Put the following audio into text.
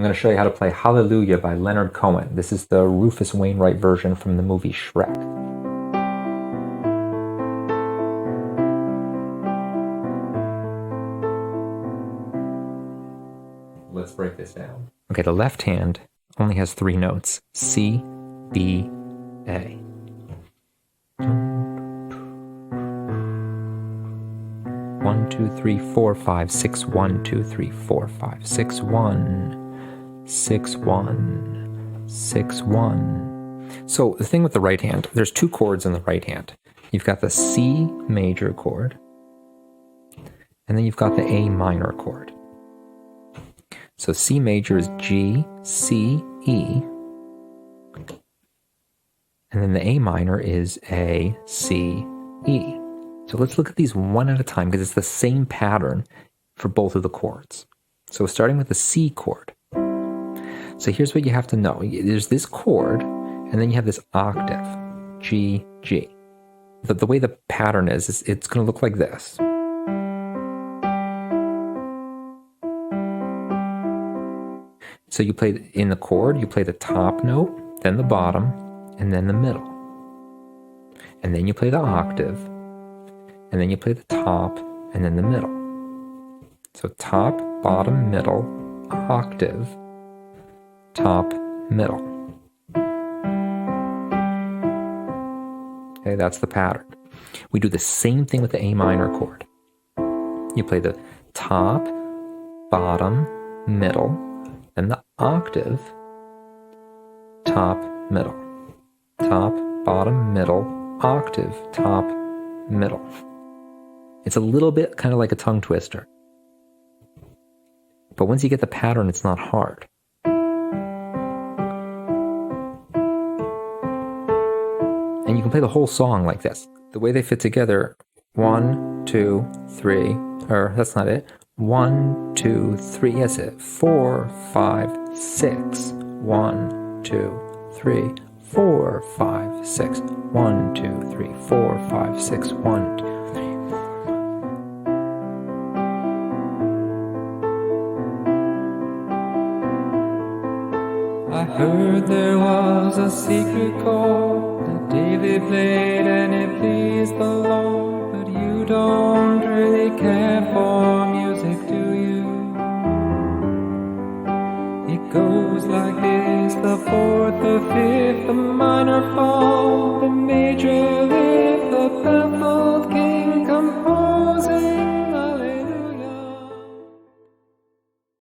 I'm going to show you how to play Hallelujah by Leonard Cohen. This is the Rufus Wainwright version from the movie Shrek. Let's break this down. Okay, the left hand only has 3 notes. C, B, A. One, 2, 3, 4, 5, 6, 1, 2, 3, 4, 5, 6, 1, 6, 1, 6, 1. So the thing with the right hand, there's 2 chords in the right hand. You've got the C major chord, and then you've got the A minor chord. So C major is G, C, E, and then the A minor is A, C, E. So let's look at these one at a time because it's the same pattern for both of the chords. So starting with the C chord. So here's what you have to know. There's this chord, and then you have this octave, G, G. The way the pattern is it's going to look like this. So you play in the chord, you play the top note, then the bottom, and then the middle. And then you play the octave, and then you play the top, and then the middle. So top, bottom, middle, octave, top, middle. Okay, that's the pattern. We do the same thing with the A minor chord. You play the top, bottom, middle, then the octave, top, middle. Top, bottom, middle, octave, top, middle. It's a little bit kind of like a tongue twister. But once you get the pattern, it's not hard. And you can play the whole song like this. The way they fit together, 1, 2, 3, or that's not it. 1, 2, 3, yes, it. 4, 5, 6. 1, 2, 3, 4, 5, 6. 1, 2, 3, 4, 5, 6. 1, 2, 3. I heard there was a secret chord that David played and it pleased the Lord, but you don't really care for music, do you? It goes like this: the 4th, the 5th, the minor fall, the major lift, the baffled king comes